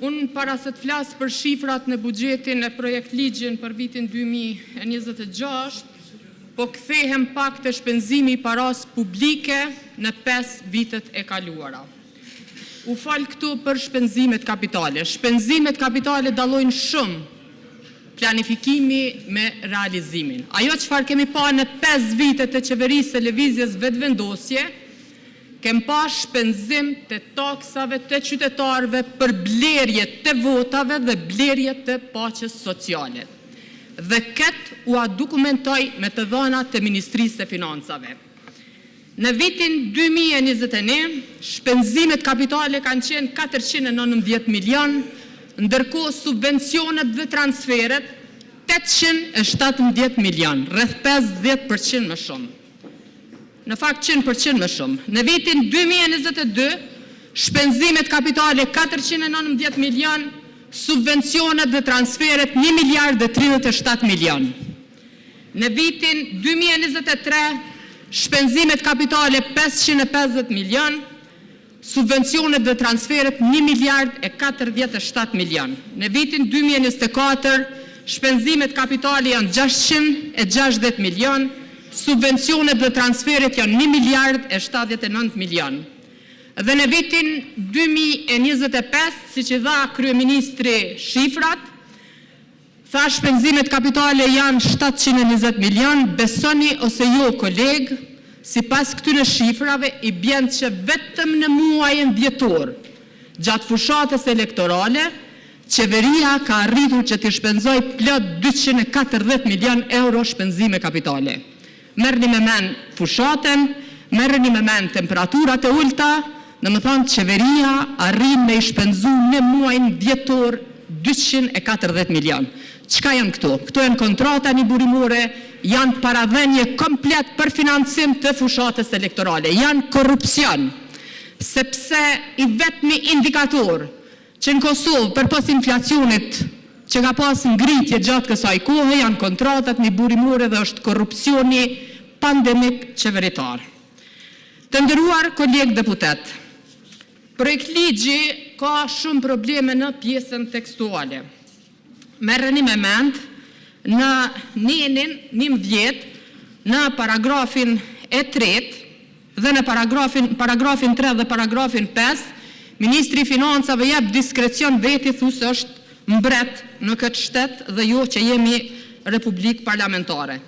Unë para se të flasë për shifrat në buxhetin e projekt ligjin për vitin 2026, po kthehem pak të shpenzimi i paras publike në 5 vitet e kaluara. U falë këtu për shpenzimet kapitale. Shpenzimet kapitale dallojnë shumë planifikimi me realizimin. Ajo çfarë kemi pa në 5 vitet të qeverisë së lëvizjes vetëvendosje, kem pa shpenzim të taksave të qytetarëve për blerje të votave dhe blerje të paqes sociale. Dhe këtë u dokumentoj me të dhëna të Ministrisë të Financave. Në vitin 2021, shpenzimet kapitale kanë qenë 419 milion, ndërkohë subvencionet dhe transferet 817 milion, rreth 50% më shumë. Në fakt 100% më shumë. Në vitin 2022, shpenzimet kapitale 419 milion, subvencionet dhe transferet 1 miliard dhe 37 milion. Në vitin 2023, shpenzimet kapitale 550 milion, subvencionet dhe transferet 1 miliard e 47 milion. Në vitin 2024, shpenzimet kapitale janë 660 milion, subvencionet dhe transferet janë 1 miliard e 79 milion. Dhe në vitin 2025, si që dha Kryeministri shifrat, tha shpenzimet kapitale janë 720 milion, besoni ose jo kolegë, si pas këtyre shifrave i bjen që vetëm në muajin dhjetor, gjatë fushatës elektorale, qeveria ka arritur që të shpenzoj plot 240 milion euro shpenzime kapitale. Merrni me men fushatën, merrni me men temperaturat e ulta, në më thonë qeveria arrin me i shpenzu në muajin dhjetor 240 milion. Çka janë këto? Këto janë kontrata një burimore, janë paradhenje komplet për financim të fushatës elektorale, janë korrupsion, sepse i vetmi indikator që në Kosovë për pas inflacionit që ka pas ngritje gjatë kësaj kohë janë kontratat një burimore dhe është korrupsioni pandemik qeveritar. Të nderuar kolegë deputet, projekt ligji ka shumë probleme në pjesën tekstuale. Merreni me mend në nenin 11, në paragrafin e 3 dhe në paragrafin 3 dhe paragrafin 5, Ministri i Financave jep diskrecion veti thusë është mbret në këtë shtet dhe jo që jemi republikë parlamentare.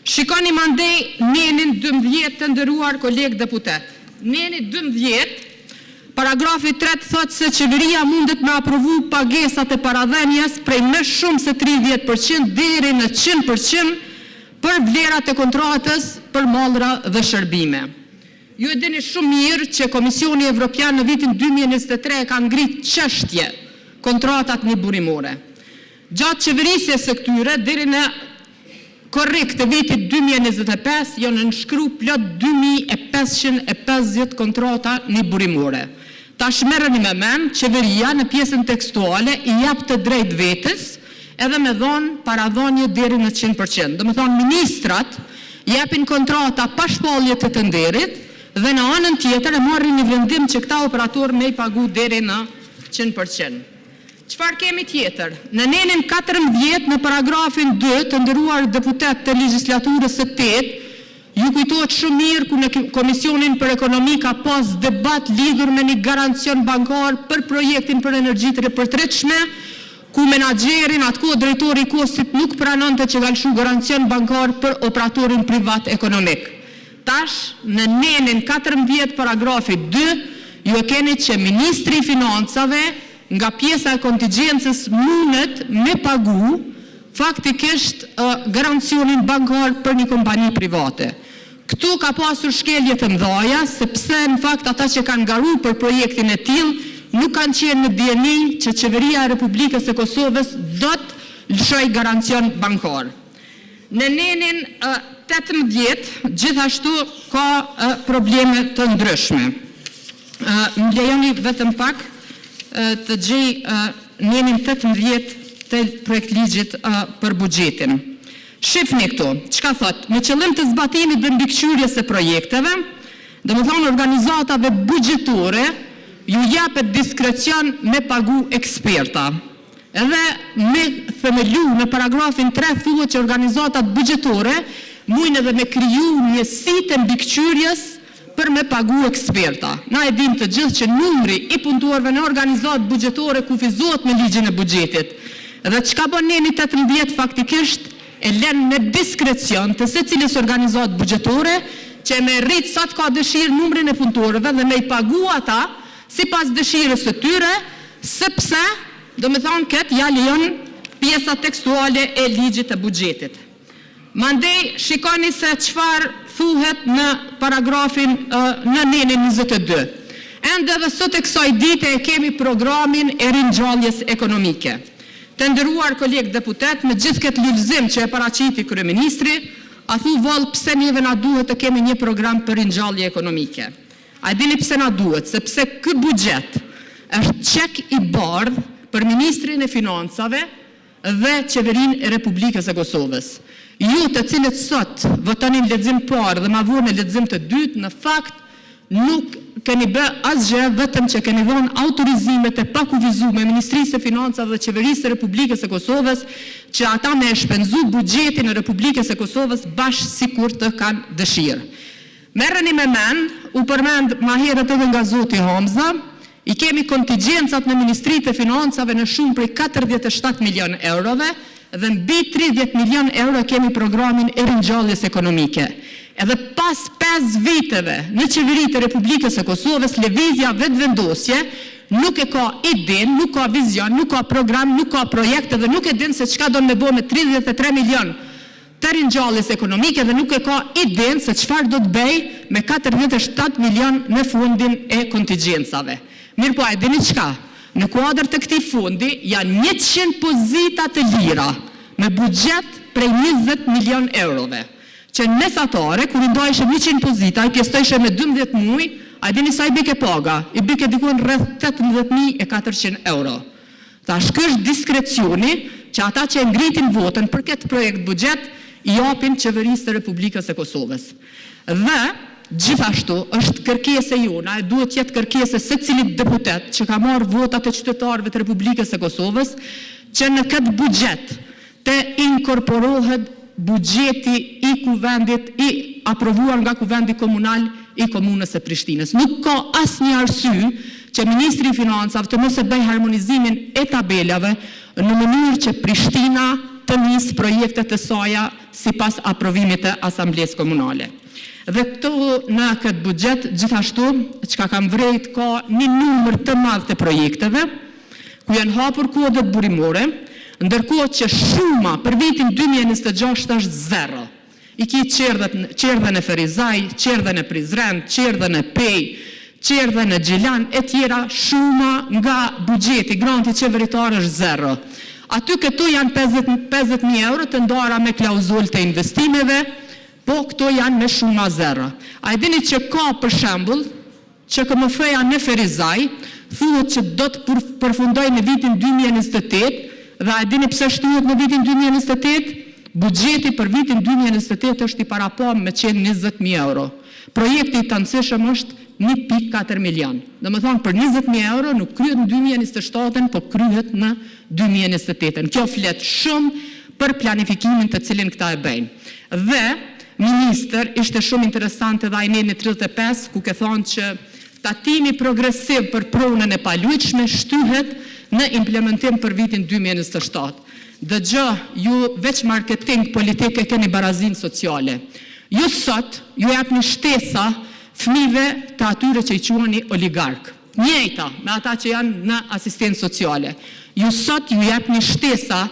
Shikoni mandej nenin 12 të nderuar kolegë deputet. Neni 12, paragrafi 3 thotë se qeveria mundet me aprovu pagesat e paradhenjes prej më shumë se 30% deri në 100% për vlerat e kontratës për mallra dhe shërbime. Ju e dini shumë mirë që Komisioni Evropian në vitin 2023 ka ngrit çështje kontratat një burimore. Gjatë qeverisjes së këtyre, deri në korrekt të vitit 2025, janë nënshkru plot 2550 kontrata një burimore. Tash merreni me men, qeveria në pjesën tekstuale i jap të drejt vetës, edhe me dhonë paradhonje deri në 100%. Do me thonë, ministrat japin kontrata pa shpallje të nderit, dhe në anën tjetër e marrin një vendim që këta operator me i pagu deri në 100%. Çfarë kemi tjetër? Në nenin 14 në paragrafin 2 të nderuar deputet të legjislaturës së 8, ju kujtohet shumë mirë ku në Komisionin për Ekonomi ka pas debat lidhur me një garancion bankar për projektin për energji të ripërtritshme, ku menaxherin atko drejtori i Kosit nuk pranonte që galshu garancion bankar për operatorin privat ekonomik. Tash, në nenin 14 paragrafi 2, ju e keni që Ministri i Financave nga pjesa e kontingjencës mundet me pagu faktikisht garancionin bankar për një kompani private. Këtu ka pasur shkelje të mëdha, sepse në fakt ata që kanë garu për projektin e tillë nuk kanë qenë në dieni që qeveria e Republikës së Kosovës do të lëshoj garancion bankar. Në nenin 18, gjithashtu ka probleme të ndryshme. Më lejoni vetëm pak të gjej nenin 18 të projekt ligjit për buxhetin. Shifni këtu, çka thot? Me qëllim të zbatimit dhe mbikëqyrjes së projekteve, domethënë organizatave buxhetore ju japet diskrecion me pagu eksperta. Edhe me themelu në paragrafin 3 thuhet që organizatat buxhetore mujnë edhe me kriju njësitë e mbikëqyrjes për me pagu eksperta. Na e dim të gjithë që numri i punëtorëve në organizatë buxhetore kufizohet me ligjin e buxhetit. Dhe çka bën Neni 18 faktikisht e lën me diskrecion të secilës organizatë buxhetore që me rrit sa të ka dëshirë numrin e punëtorëve dhe me i pagu ata sipas dëshirës së tyre, sepse do me thonë këtë ja lejon pjesa tekstuale e ligjit e buxhetit. Mandej shikoni se çfarë thuhet në paragrafin në Nenin 22. Ende dhe sot e kësaj dite e kemi programin e ringjalljes ekonomike. Të nderuar kolegë deputet, me gjithë këtë lulëzim që e paraqiti kryeministri, a thu vallë pse neve na duhet të kemi një program për ringjallje ekonomike. A dini pse na duhet? Sepse ky buxhet është çek i bardhë për Ministrin e Financave dhe Qeverinë e Republikës së Kosovës. Ju të cilët sot votonin lexim parë dhe ma vurën në lexim të dytë, në fakt nuk keni bë asgjë, vetëm që keni dhënë autorizimet e pakuvizuara Ministrisë së Financave dhe Qeverisë së Republikës së Kosovës që ata me shpenzu buxhetin e Republikës së Kosovës bashkë sikur të kanë dëshirë. Merreni me mend, u përmend ma herët edhe nga zoti Hamza, i kemi kontingjencat në Ministritë e Financave në shumë prej 47 milion eurove dhe mbi 30 milion euro kemi programin e ringjalljes ekonomike. Edhe pas 5 viteve në qeveritë e Republikës së Kosovës, lëvizja vetëvendosje nuk e ka idenë, nuk ka vizion, nuk ka program, nuk ka projekte dhe nuk e din se çka do me bo me 33 milion të ringjalljes ekonomike dhe nuk e ka idenë se çfarë do të bëj me 47 milion në fundin e kontingjencave. Mirë po, e dini qka? Në kuadër të këtij fundi janë 100 pozita të lira me buxhet prej 20 milion eurove. Që në mesatare, kur i ndojshë 100 pozita, i pjestojshë me 12 muj, a dini sa i bike paga? I bike dikun rreth 18.400 euro. Tash ky është diskrecioni që ata që e ngritin votën për këtë projekt buxhet i japin Qeverisë së Republikës së Kosovës. Dhe gjithashtu është kërkesë e jona, e duhet jetë kërkesë secilit deputet që ka marrë votat e qytetarëve të Republikës së Kosovës, që në këtë buxhet të inkorporohet buxheti i kuvendit i aprovuar nga kuvendi komunal i komunës së Prishtinës. Nuk ka asnjë arsye që Ministri i Financave të mos e bëjë harmonizimin e tabelave në mënyrë që Prishtina të nisë projektet e saj sipas aprovimit të Asamblesë Komunale. Dhe këtu në këtë buxhet, gjithashtu, çka kam vrejt, ka një numër të madh të projekteve, ku janë hapur kodet burimore, ndërkohë që shuma për vitin 2026 është zero. I ki qerdhen e Ferizaj, qerdhen e Prizren, qerdhen e Pej, qerdhen e Gjilan, e tjera shuma nga buxheti, granti qeveritar është zero. Aty këtu janë 50.000 euro të ndara me klauzul të investimeve, po këto janë me shuma zero. A e dini që ka për shembull që KMF-ja në Ferizaj thuhet që do të përfundoj në vitin 2028 dhe a e dini pse shtuhet në vitin 2028? Buxheti për vitin 2028 është i parapam me 120.000 euro. Projekti i tëndësishëm është 1.4 milion. Dhe më thonë për 20.000 euro nuk kryhet në 2027, po kryhet në 2028. Kjo flet shumë për planifikimin të cilin këta e bëjnë. Dhe minister ishte shumë interesante dhe ajni në 35, ku ke thonë që tatimi progresiv për pronën e palujtshme shtyhet në implementim për vitin 2027. Dëgjë, ju veç marketing politike keni barazin sociale. Ju sot, ju jap një shtesa fëmijëve të atyre që i quani oligark. Njëjta me ata që janë në asistencë sociale. Ju sot ju jap një shtesa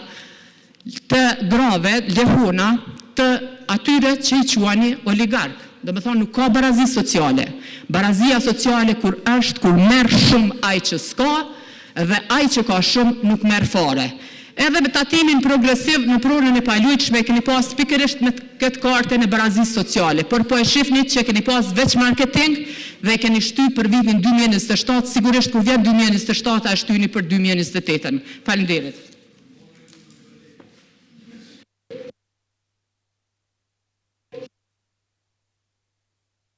të grave, lehona, të atyre që i quani oligark. Dhe me thonë, nuk ka barazi sociale. Barazia sociale kur merë shumë aj që s'ka, dhe aj që ka shumë nuk merë fare. Edhe me tatimin progresiv në pronën e palujtshme keni pas pikërisht në këtë kartën e barazisë sociale, por po e shifnit që keni pas veç marketing dhe keni shty për vitin 2027, sigurisht kur vjen 2027 a shtyni për 2028. Faleminderit.